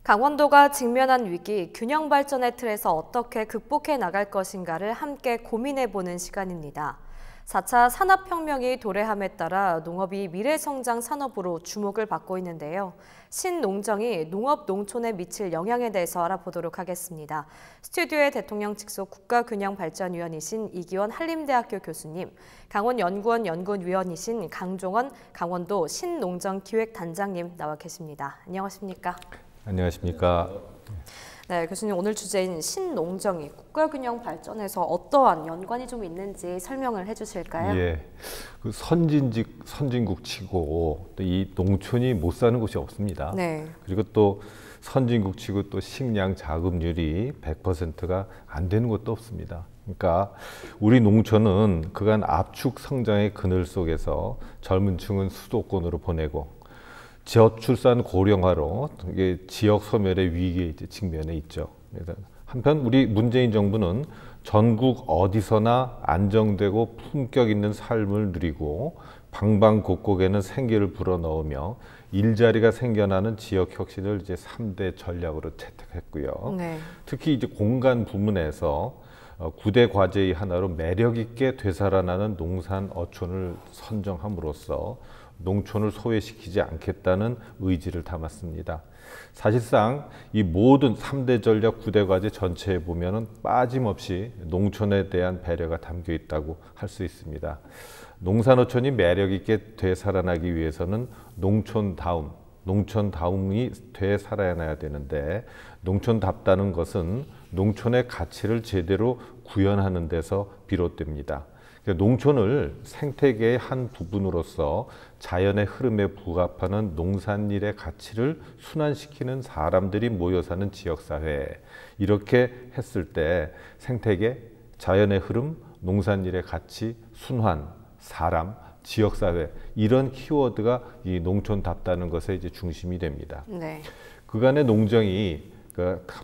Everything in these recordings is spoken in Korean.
강원도가 직면한 위기, 균형 발전의 틀에서 어떻게 극복해 나갈 것인가를 함께 고민해보는 시간입니다. 4차 산업혁명이 도래함에 따라 농업이 미래성장 산업으로 주목을 받고 있는데요. 신농정이 농업, 농촌에 미칠 영향에 대해서 알아보도록 하겠습니다. 스튜디오에 대통령 직속 국가균형발전위원이신 이기원 한림대학교 교수님, 강원연구원 연구위원이신 강종원 강원도 신농정기획단장님 나와 계십니다. 안녕하십니까? 안녕하십니까? 네, 교수님 오늘 주제인 신농정이 국가균형 발전에서 어떠한 연관이 좀 있는지 설명을 해주실까요? 예, 그 선진국 치고 또 이 농촌이 못 사는 곳이 없습니다. 네. 그리고 또 선진국 치고 또 식량 자급률이 100%가 안 되는 곳도 없습니다. 그러니까 우리 농촌은 그간 압축 성장의 그늘 속에서 젊은 층은 수도권으로 보내고 저출산 고령화로 이게 지역 소멸의 위기에 이제 직면해 있죠. 그래서 한편 우리 문재인 정부는 전국 어디서나 안정되고 품격 있는 삶을 누리고 방방곡곡에는 생기를 불어넣으며 일자리가 생겨나는 지역 혁신을 이제 3대 전략으로 채택했고요. 네. 특히 이제 공간 부문에서 9대 과제의 하나로 매력 있게 되살아나는 농산 어촌을 선정함으로써 농촌을 소외시키지 않겠다는 의지를 담았습니다. 사실상 이 모든 3대 전략 9대 과제 전체에 보면은 빠짐없이 농촌에 대한 배려가 담겨 있다고 할 수 있습니다. 농산어촌이 매력 있게 되살아나기 위해서는 농촌다움이 되살아나야 되는데 농촌답다는 것은 농촌의 가치를 제대로 구현하는 데서 비롯됩니다. 농촌을 생태계의 한 부분으로서 자연의 흐름에 부합하는 농산일의 가치를 순환시키는 사람들이 모여 사는 지역사회, 이렇게 했을 때 생태계, 자연의 흐름, 농산일의 가치, 순환, 사람, 지역사회, 이런 키워드가 이 농촌답다는 것의 이제 중심이 됩니다. 네. 그간의 농정이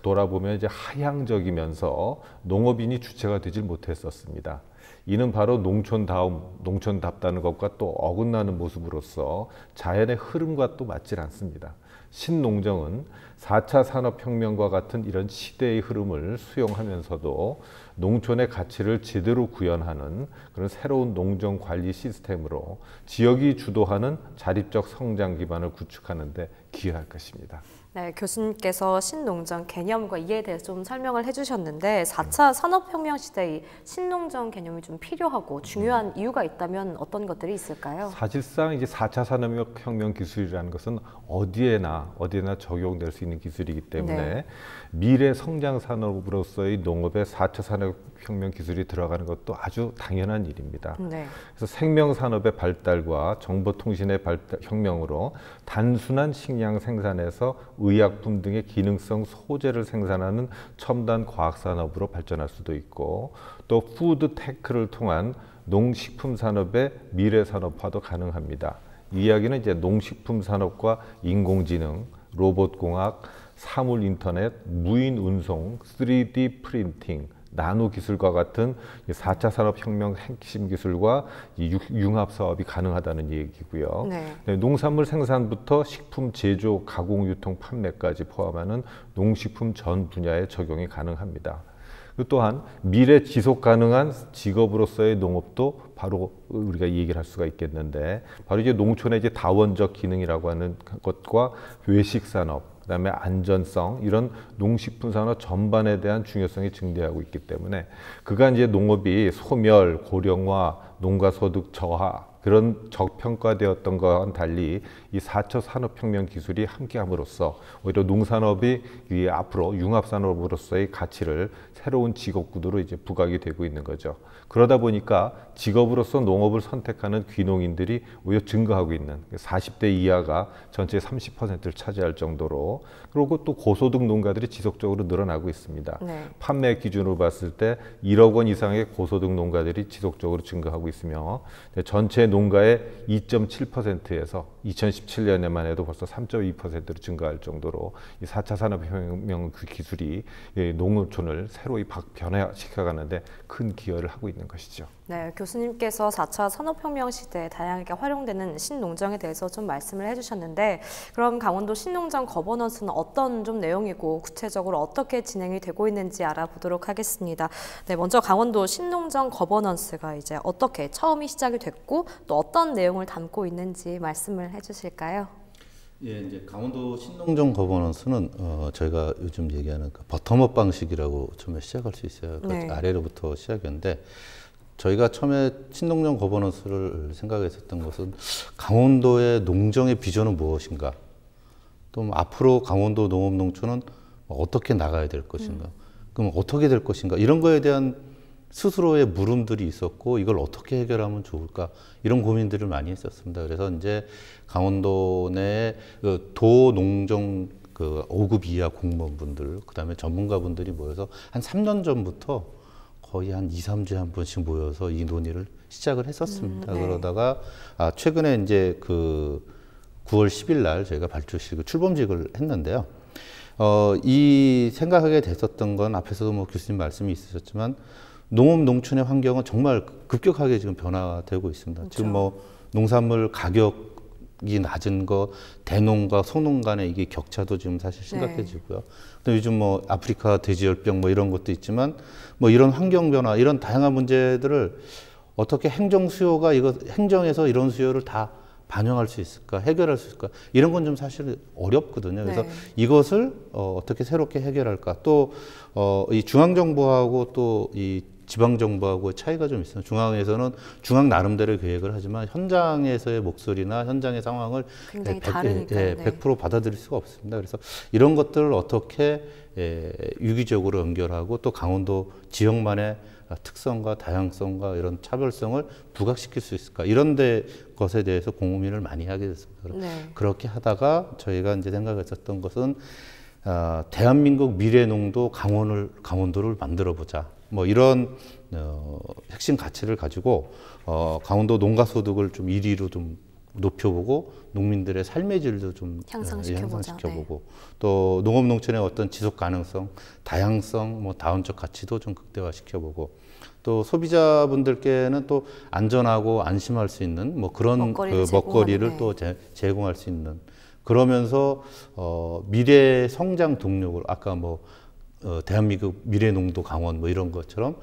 돌아보면 이제 하향적이면서 농업인이 주체가 되질 못했었습니다. 이는 바로 농촌답다는 것과 또 어긋나는 모습으로서 자연의 흐름과 또 맞질 않습니다. 신농정은 4차 산업혁명과 같은 이런 시대의 흐름을 수용하면서도 농촌의 가치를 제대로 구현하는 그런 새로운 농정 관리 시스템으로 지역이 주도하는 자립적 성장 기반을 구축하는 데 기여할 것입니다. 네, 교수님께서 신농정 개념과 이에 대해서 좀 설명을 해주셨는데 4차 산업혁명 시대의 신농정 개념이 좀 필요하고 중요한 이유가 있다면 어떤 것들이 있을까요? 사실상 이제 4차 산업혁명 기술이라는 것은 어디에나 적용될 수 있는 기술이기 때문에 네. 미래 성장 산업으로서의 농업에 4차 산업혁명 기술이 들어가는 것도 아주 당연한 일입니다. 네. 그래서 생명산업의 발달과 정보통신의 혁명으로 단순한 식량 생산에서 의약품 등의 기능성 소재를 생산하는 첨단 과학산업으로 발전할 수도 있고, 또 푸드테크를 통한 농식품 산업의 미래 산업화도 가능합니다. 이 이야기는 이제 농식품 산업과 인공지능, 로봇공학, 사물 인터넷, 무인 운송, 3D 프린팅, 나노 기술과 같은 4차 산업혁명 핵심 기술과 융합 사업이 가능하다는 얘기고요. 네. 농산물 생산부터 식품 제조, 가공, 유통, 판매까지 포함하는 농식품 전 분야에 적용이 가능합니다. 또한 미래 지속 가능한 직업으로서의 농업도 바로 우리가 얘기를 할 수가 있겠는데, 바로 이제 농촌의 이제 다원적 기능이라고 하는 것과 외식 산업, 그다음에 안전성, 이런 농식품 산업 전반에 대한 중요성이 증대하고 있기 때문에 그간 이제 농업이 소멸, 고령화, 농가 소득 저하, 그런 저평가되었던 것과는 달리 이 4차 산업혁명 기술이 함께함으로써 오히려 농산업이 앞으로 융합산업으로서의 가치를 새로운 직업 구도로 이제 부각이 되고 있는 거죠. 그러다 보니까 직업으로서 농업을 선택하는 귀농인들이 오히려 증가하고 있는, 40대 이하가 전체의 30%를 차지할 정도로, 그리고 또 고소득 농가들이 지속적으로 늘어나고 있습니다. 네. 판매 기준으로 봤을 때 1억 원 이상의 고소득 농가들이 지속적으로 증가하고 있으며, 전체 농가의 2.7%에서 2017년에만 해도 벌써 3.2%로 증가할 정도로 이 4차 산업혁명 그 기술이 농촌을 새로이 변화시켜가는데 큰 기여를 하고 있는 것이죠. 네, 교수님께서 4차 산업혁명 시대에 다양하게 활용되는 신농정에 대해서 좀 말씀을 해주셨는데, 그럼 강원도 신농정 거버넌스는 어떤 좀 내용이고 구체적으로 어떻게 진행이 되고 있는지 알아보도록 하겠습니다. 네, 먼저 강원도 신농정 거버넌스가 이제 어떻게 처음이 시작이 됐고 또 어떤 내용을 담고 있는지 말씀을 해주실까요? 예, 이제 강원도 신농정 거버넌스는 저희가 요즘 얘기하는 그 버텀업 방식이라고 처음에 시작할 수 있어요. 네. 아래로부터 시작이었는데. 저희가 처음에 신농정 거버넌스를 생각했었던 것은 강원도의 농정의 비전은 무엇인가, 또 앞으로 강원도 농업농촌은 어떻게 나가야 될 것인가, 그럼 어떻게 될 것인가, 이런 거에 대한 스스로의 물음들이 있었고 이걸 어떻게 해결하면 좋을까, 이런 고민들을 많이 했었습니다. 그래서 이제 강원도 내 도농정 5급 이하 공무원분들, 그다음에 전문가분들이 모여서 한 3년 전부터 거의 한 2, 3주에 한 번씩 모여서 이 논의를 시작을 했었습니다. 네. 그러다가 최근에 이제 9월 10일 날 저희가 발주식 출범식을 했는데요. 이 생각하게 됐었던 건 앞에서도 뭐 교수님 말씀이 있으셨지만 농업 농촌의 환경은 정말 급격하게 지금 변화되고 있습니다. 그렇죠. 지금 뭐 농산물 가격이 낮은 거, 대농과 소농 간의 이게 격차도 지금 사실 심각해지고요. 또 요즘 뭐 아프리카 돼지열병 뭐 이런 것도 있지만 뭐 이런 환경 변화, 이런 다양한 문제들을 어떻게 행정 수요가 행정에서 이런 수요를 다 반영할 수 있을까, 해결할 수 있을까, 이런 건 좀 사실 어렵거든요. 그래서 네. 이것을 어떻게 새롭게 해결할까. 또 이 중앙정부하고 또 이 지방정부하고의 차이가 좀 있어요. 중앙에서는 중앙 나름대로의 계획을 하지만 현장에서의 목소리나 현장의 상황을 굉장히 다르니까요. 네. 100% 받아들일 수가 없습니다. 그래서 이런 것들을 어떻게 유기적으로 연결하고 또 강원도 지역만의 특성과 다양성과 이런 차별성을 부각시킬 수 있을까, 이런 것에 대해서 고민을 많이 하게 됐습니다. 네. 그렇게 하다가 저희가 이제 생각했었던 것은 대한민국 미래농도 강원도를 만들어 보자. 뭐 이런 핵심 가치를 가지고 강원도 농가 소득을 좀 1위로 좀 높여보고 농민들의 삶의 질도 좀 향상시켜보고 또 농업 농촌의 어떤 지속 가능성, 다양성, 뭐 다원적 가치도 좀 극대화시켜보고 또 소비자분들께는 또 안전하고 안심할 수 있는 뭐 그런 먹거리를 또 제공할 수 있는, 그러면서 미래 성장 동력을 아까 뭐 대한민국 미래농도 강원 뭐 이런 것처럼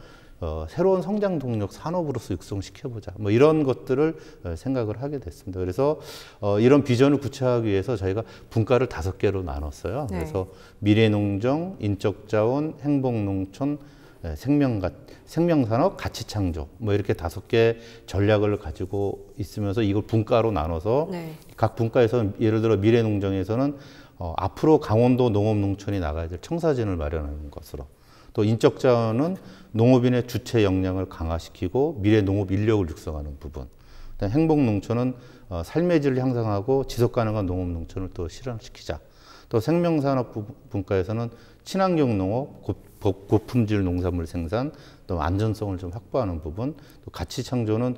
새로운 성장 동력 산업으로서 육성시켜보자, 뭐 이런 것들을 생각을 하게 됐습니다. 그래서 이런 비전을 구체화하기 위해서 저희가 분과를 5개로 나눴어요. 네. 그래서 미래농정, 인적자원, 행복농촌, 생명산업, 가치창조, 뭐 이렇게 5개 전략을 가지고 있으면서 이걸 분과로 나눠서 네. 각 분과에서 예를 들어 미래농정에서는 앞으로 강원도 농업농촌이 나가야 될 청사진을 마련하는 것으로, 또 인적자원은 농업인의 주체 역량을 강화시키고 미래 농업 인력을 육성하는 부분, 행복농촌은 삶의 질을 향상하고 지속가능한 농업농촌을 또 실현시키자. 또 생명산업 분과에서는 친환경 농업, 고품질 농산물 생산, 또 안전성을 좀 확보하는 부분, 또 가치 창조는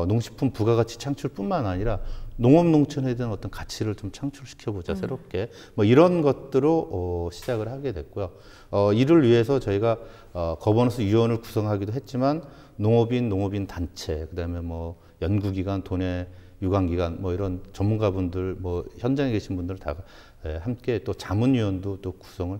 농식품 부가가치 창출뿐만 아니라 농업 농촌에 대한 어떤 가치를 좀 창출시켜보자, 새롭게. 뭐 이런 것들로 시작을 하게 됐고요. 이를 위해서 저희가 거버넌스 위원을 구성하기도 했지만 농업인 단체, 그다음에 뭐 연구기관, 도내 유관기관, 뭐 이런 전문가분들, 뭐 현장에 계신 분들 다 함께 또 자문위원도 또 구성을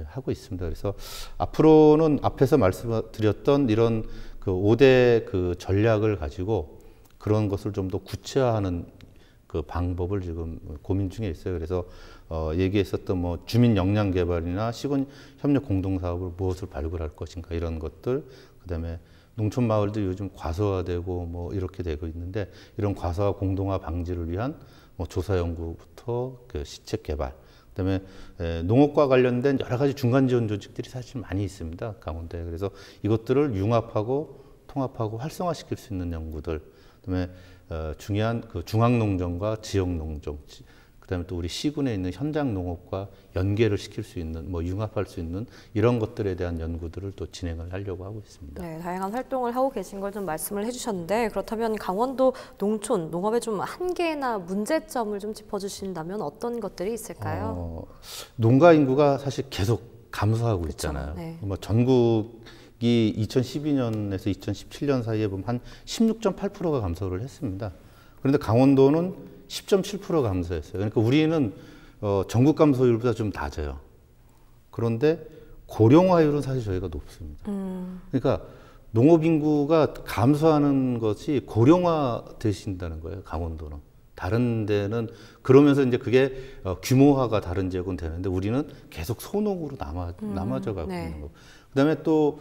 하고 있습니다. 그래서 앞으로는 앞에서 말씀드렸던 이런 그 5대 그 전략을 가지고 그런 것을 좀 더 구체화하는 그 방법을 지금 고민 중에 있어요. 그래서 얘기했었던 뭐 주민 역량 개발이나 시군 협력 공동 사업을 무엇을 발굴할 것인가, 이런 것들, 그다음에 농촌 마을도 요즘 과소화되고 뭐 이렇게 되고 있는데 이런 과소화 공동화 방지를 위한 뭐 조사 연구부터 그 시책 개발, 그다음에 농업과 관련된 여러 가지 중간 지원 조직들이 사실 많이 있습니다, 강원도에. 그래서 이것들을 융합하고 통합하고 활성화시킬 수 있는 연구들, 그다음에 중요한 그 중앙농정과 지역농정, 그다음에 또 우리 시군에 있는 현장 농업과 연계를 시킬 수 있는, 뭐 융합할 수 있는 이런 것들에 대한 연구들을 또 진행을 하려고 하고 있습니다. 네, 다양한 활동을 하고 계신 걸 좀 말씀을 해주셨는데, 그렇다면 강원도 농촌 농업의 좀 한계나 문제점을 좀 짚어주신다면 어떤 것들이 있을까요? 농가 인구가 사실 계속 감소하고 그쵸, 있잖아요. 네. 뭐 전국 농업이 2012년에서 2017년 사이에 보면 한 16.8%가 감소를 했습니다. 그런데 강원도는 10.7%가 감소했어요. 그러니까 우리는 전국 감소율보다 좀 낮아요. 그런데 고령화율은 사실 저희가 높습니다. 그러니까 농업 인구가 감소하는 것이 고령화 되신다는 거예요, 강원도는. 다른 데는 그러면서 이제 그게 규모화가 다른 지역은 되는데 우리는 계속 소농으로 남아져 가고 네. 있는 거. 그다음에 또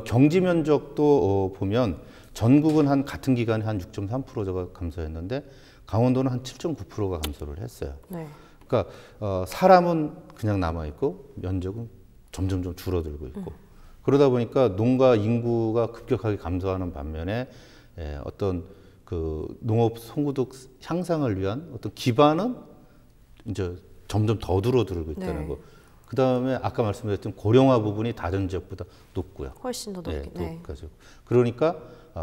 경지 면적도 보면 전국은 한 같은 기간에 한 6.3%가 감소했는데 강원도는 한 7.9%가 감소를 했어요. 네. 그러니까 사람은 그냥 남아 있고 면적은 점점 줄어들고 있고 그러다 보니까 농가 인구가 급격하게 감소하는 반면에 어떤 그 농업 선구득 향상을 위한 어떤 기반은 이제 점점 더 줄어들고 있다는 네. 거. 그 다음에 아까 말씀드렸던 고령화 부분이 다른 지역보다 높고요. 훨씬 더 높게. 네. 그러니까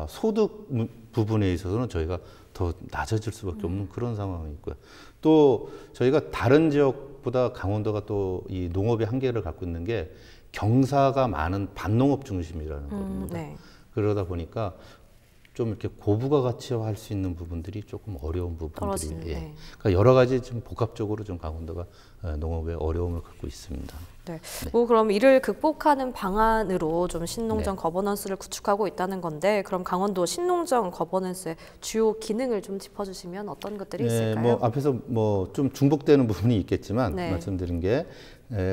소득 부분에 있어서는 저희가 더 낮아질 수밖에 없는 그런 상황이 있고요. 또 저희가 다른 지역보다 강원도가 또 이 농업의 한계를 갖고 있는 게 경사가 많은 반농업 중심이라는 겁니다. 네. 그러다 보니까 좀 이렇게 고부가가치화할 수 있는 부분들이 조금 어려운 부분들이 떨어지는, 네. 그러니까 여러 가지 좀 복합적으로 좀 강원도가 농업에 어려움을 갖고 있습니다. 네. 뭐 그럼 이를 극복하는 방안으로 좀 신농정 네. 거버넌스를 구축하고 있다는 건데 그럼 강원도 신농정 거버넌스의 주요 기능을 좀 짚어주시면 어떤 것들이 있을까요? 뭐 앞에서 뭐 좀 중복되는 부분이 있겠지만 네. 말씀드린 게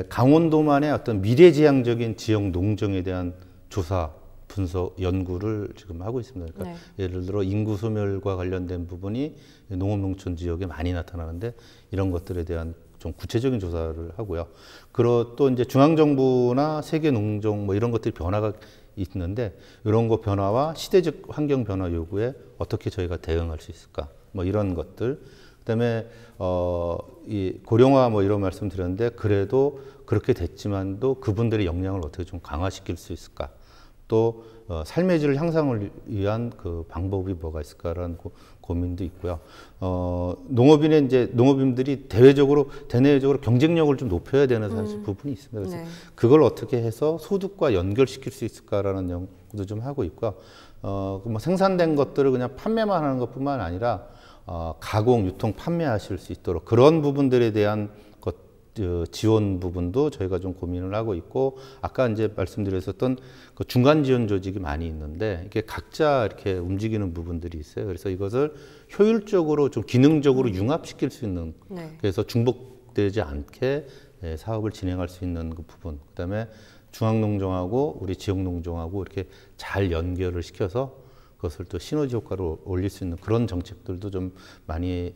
강원도만의 어떤 미래지향적인 지역 농정에 대한 조사 분석, 연구를 지금 하고 있습니다. 그러니까 네. 예를 들어 인구 소멸과 관련된 부분이 농업 농촌 지역에 많이 나타나는데 이런 것들에 대한 좀 구체적인 조사를 하고요. 그리고 또 이제 중앙 정부나 세계 농정 뭐 이런 것들이 변화가 있는데 이런 거 변화와 시대적 환경 변화 요구에 어떻게 저희가 대응할 수 있을까? 뭐 이런 것들. 그다음에 이 고령화 뭐 이런 말씀 드렸는데 그래도 그렇게 됐지만도 그분들의 역량을 어떻게 좀 강화시킬 수 있을까? 또 삶의 질 향상을 위한 그 방법이 뭐가 있을까라는 고민도 있고요. 농업인의 이제 농업인들이 대내외적으로 경쟁력을 좀 높여야 되는 사실 부분이 있습니다. 그래서 네. 그걸 어떻게 해서 소득과 연결시킬 수 있을까라는 연구도 좀 하고 있고요. 뭐 생산된 것들을 그냥 판매만 하는 것뿐만 아니라 가공, 유통, 판매하실 수 있도록 그런 부분들에 대한 지원 부분도 저희가 좀 고민을 하고 있고 아까 이제 말씀드렸었던 그 중간 지원 조직이 많이 있는데 이게 각자 이렇게 움직이는 부분들이 있어요. 그래서 이것을 효율적으로 좀 기능적으로 융합시킬 수 있는 네. 그래서 중복되지 않게 사업을 진행할 수 있는 그 부분. 그다음에 중앙농정하고 우리 지역농정하고 이렇게 잘 연결을 시켜서 그것을 또 시너지 효과를 올릴 수 있는 그런 정책들도 좀 많이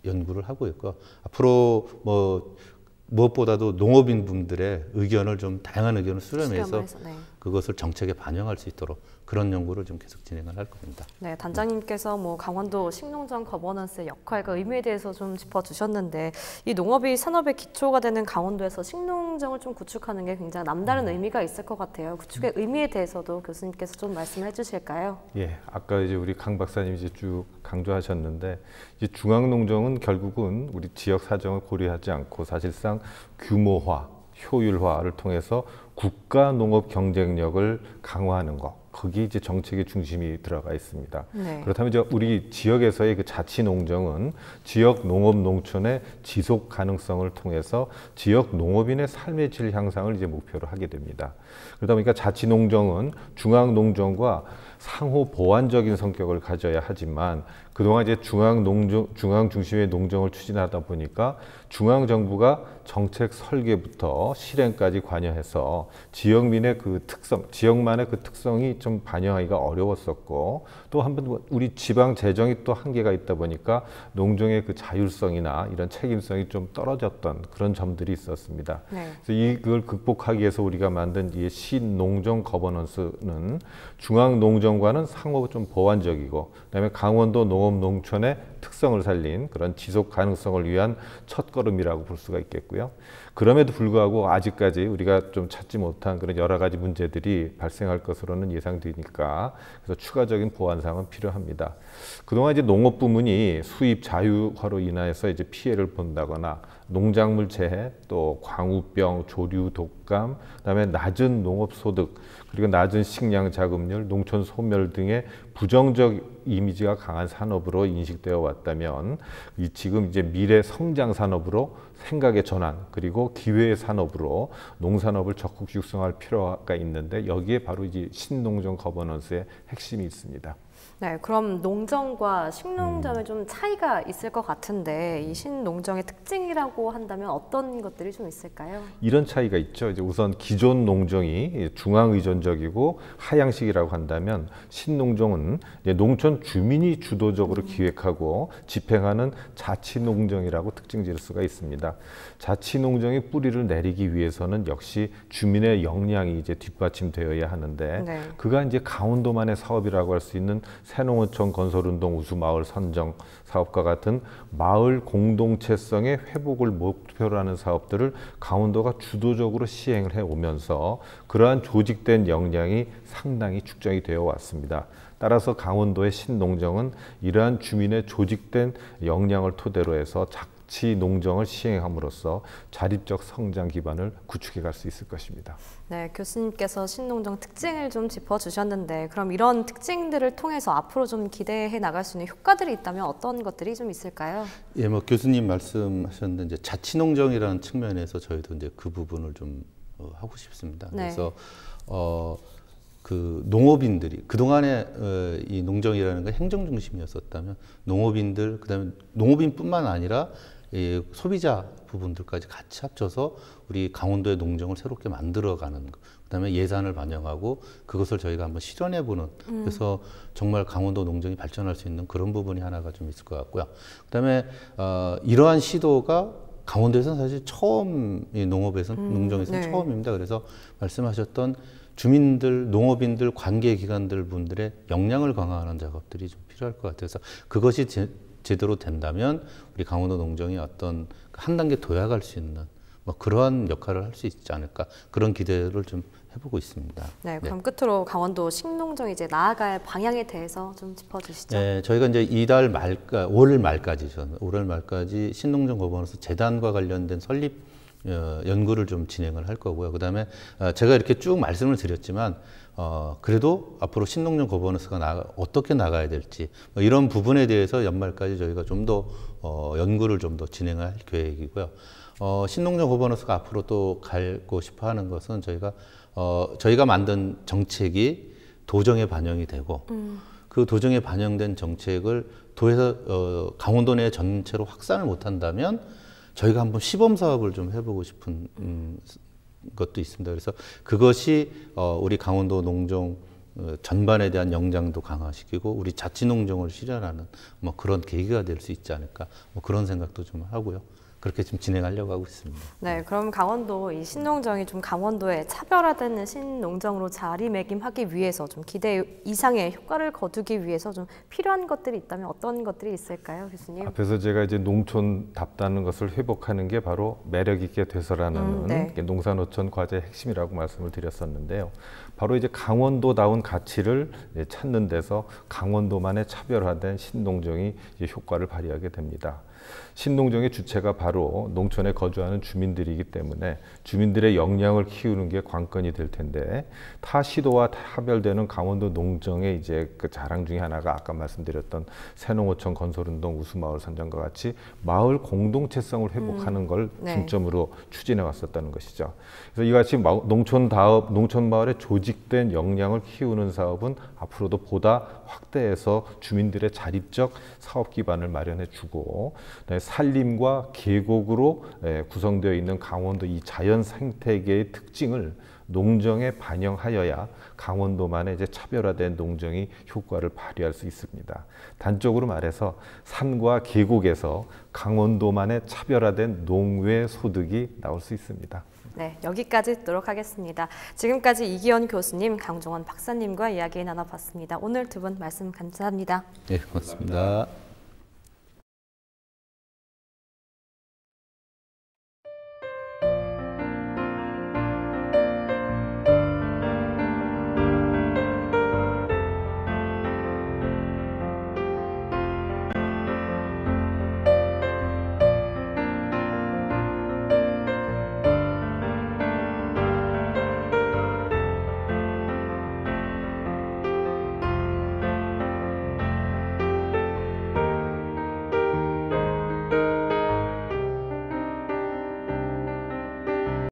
연구를 하고 있고 앞으로 뭐 무엇보다도 농업인 분들의 의견을 좀 다양한 의견을 수렴해서 네. 그것을 정책에 반영할 수 있도록 그런 연구를 좀 계속 진행을 할 겁니다. 네, 단장님께서 뭐 강원도 신농정 거버넌스의 역할과 의미에 대해서 좀 짚어주셨는데 이 농업이 산업의 기초가 되는 강원도에서 신농정을 좀 구축하는 게 굉장히 남다른 의미가 있을 것 같아요. 구축의 의미에 대해서도 교수님께서 좀 말씀해 주실까요? 예, 아까 이제 우리 강 박사님이 이제 쭉 강조하셨는데 이제 중앙농정은 결국은 우리 지역 사정을 고려하지 않고 사실상 규모화, 효율화를 통해서 국가 농업 경쟁력을 강화하는 것. 거기 이제 정책의 중심이 들어가 있습니다. 네. 그렇다면 이제 우리 지역에서의 그 자치 농정은 지역 농업 농촌의 지속 가능성을 통해서 지역 농업인의 삶의 질 향상을 이제 목표로 하게 됩니다. 그러다 보니까 자치 농정은 중앙 농정과 상호 보완적인 성격을 가져야 하지만 그동안 이제 중앙 중심의 농정을 추진하다 보니까 중앙 정부가 정책 설계부터 실행까지 관여해서 지역민의 그 특성, 지역만의 그 특성이 좀 반영하기가 어려웠었고 또 한번 우리 지방 재정이 또 한계가 있다 보니까 농정의 그 자율성이나 이런 책임성이 좀 떨어졌던 그런 점들이 있었습니다. 네. 그래서 이걸 극복하기 위해서 우리가 만든 이 신농정 거버넌스는 중앙 농정과는 상호 좀 보완적이고 그다음에 강원도 농업 농촌의 특성을 살린 그런 지속 가능성을 위한 첫걸음이라고 볼 수가 있겠고요. 그럼에도 불구하고 아직까지 우리가 좀 찾지 못한 그런 여러 가지 문제들이 발생할 것으로는 예상되니까 그래서 추가적인 보완사항은 필요합니다. 그동안 이제 농업 부문이 수입 자유화로 인해서 이제 피해를 본다거나 농작물 재해, 또 광우병, 조류 독감, 그다음에 낮은 농업 소득, 그리고 낮은 식량 자급률, 농촌 소멸 등의 부정적 이미지가 강한 산업으로 인식되어 왔다면 지금 이제 미래 성장 산업으로 생각의 전환, 그리고 기회의 산업으로 농산업을 적극 육성할 필요가 있는데 여기에 바로 이제 신농정 거버넌스의 핵심이 있습니다. 네, 그럼 농정과 식농정에 좀 차이가 있을 것 같은데 이 신농정의 특징이라고 한다면 어떤 것들이 좀 있을까요? 이런 차이가 있죠. 이제 우선 기존 농정이 중앙 의존적이고 하향식이라고 한다면 신농정은 이제 농촌 주민이 주도적으로 기획하고 집행하는 자치농정이라고 특징 지을 수가 있습니다. 자치농정의 뿌리를 내리기 위해서는 역시 주민의 역량이 이제 뒷받침되어야 하는데 네. 그가 이제 강원도만의 사업이라고 할 수 있는 새농어촌 건설운동 우수마을 선정 사업과 같은 마을 공동체성의 회복을 목표로 하는 사업들을 강원도가 주도적으로 시행을 해오면서 그러한 조직된 역량이 상당히 축적이 되어 왔습니다. 따라서 강원도의 신농정은 이러한 주민의 조직된 역량을 토대로 해서 자치 농정을 시행함으로써 자립적 성장 기반을 구축해 갈 수 있을 것입니다. 네, 교수님께서 신농정 특징을 좀 짚어주셨는데 그럼 이런 특징들을 통해서 앞으로 좀 기대해 나갈 수 있는 효과들이 있다면 어떤 것들이 좀 있을까요? 예, 뭐 교수님 말씀하셨는데 이제 자치농정이라는 측면에서 저희도 이제 그 부분을 좀 하고 싶습니다. 네. 그래서 그 농업인들이 그동안에 이 농정이라는 건 행정 중심이었었다면 농업인들 그다음에 농업인뿐만 아니라 이 소비자 부분들까지 같이 합쳐서 우리 강원도의 농정을 새롭게 만들어가는 것, 그다음에 예산을 반영하고 그것을 저희가 한번 실현해보는 그래서 정말 강원도 농정이 발전할 수 있는 그런 부분이 하나가 좀 있을 것 같고요. 그다음에 이러한 시도가 강원도에서는 사실 처음 이 농업에서는 농정에서는 네. 처음입니다. 그래서 말씀하셨던 주민들, 농업인들, 관계기관들 분들의 역량을 강화하는 작업들이 좀 필요할 것 같아요. 그래서 그것이 제대로 된다면 우리 강원도 농정이 어떤 한 단계 도약할 수 있는 뭐 그러한 역할을 할 수 있지 않을까 그런 기대를 좀 해보고 있습니다. 네, 그럼 끝으로 강원도 신농정 이제 나아갈 방향에 대해서 좀 짚어주시죠. 네, 저희가 이제 이달 말까, 5월 말까지 신농정 거버넌스 재단과 관련된 설립 연구를 좀 진행을 할 거고요. 그다음에 제가 이렇게 쭉 말씀을 드렸지만 그래도 앞으로 신농정 거버넌스가 어떻게 나가야 될지 뭐 이런 부분에 대해서 연말까지 저희가 좀 더 연구를 좀 더 진행할 계획이고요. 신농정 거버넌스가 앞으로 또 가고 싶어 하는 것은 저희가 만든 정책이 도정에 반영이 되고 그 도정에 반영된 정책을 도에서 강원도 내 전체로 확산을 못한다면 저희가 한번 시범 사업을 좀 해보고 싶은 것도 있습니다. 그래서 그것이 우리 강원도 농정 전반에 대한 역량도 강화시키고 우리 자치농정을 실현하는 뭐 그런 계기가 될 수 있지 않을까 뭐 그런 생각도 좀 하고요. 그렇게 좀 진행하려고 하고 있습니다. 네, 그럼 강원도 이 신농정이 좀 강원도의 차별화되는 신농정으로 자리매김하기 위해서 좀 기대 이상의 효과를 거두기 위해서 좀 필요한 것들이 있다면 어떤 것들이 있을까요, 교수님? 앞에서 제가 이제 농촌답다는 것을 회복하는 게 바로 매력 있게 되서라는 네. 농산어촌 과제의 핵심이라고 말씀을 드렸었는데요. 바로 이제 강원도다운 가치를 찾는 데서 강원도만의 차별화된 신농정이 이제 효과를 발휘하게 됩니다. 신농정의 주체가 바로 농촌에 거주하는 주민들이기 때문에 주민들의 역량을 키우는 게 관건이 될 텐데 타 시도와 타별되는 강원도 농정의 이제 그 자랑 중에 하나가 아까 말씀드렸던 새농어촌 건설운동 우수마을 선정과 같이 마을 공동체성을 회복하는 걸 네. 중점으로 추진해 왔었다는 것이죠. 그래서 이같이 농촌 마을의 조직된 역량을 키우는 사업은 앞으로도 보다 확대해서 주민들의 자립적 사업 기반을 마련해 주고 산림과 계곡으로 구성되어 있는 강원도 이 자연 생태계의 특징을 농정에 반영하여야 강원도만의 이제 차별화된 농정이 효과를 발휘할 수 있습니다. 단적으로 말해서 산과 계곡에서 강원도만의 차별화된 농외 소득이 나올 수 있습니다. 네, 여기까지 듣도록 하겠습니다. 지금까지 이기현 교수님, 강종원 박사님과 이야기 나눠봤습니다. 오늘 두 분 말씀 감사합니다. 네, 고맙습니다.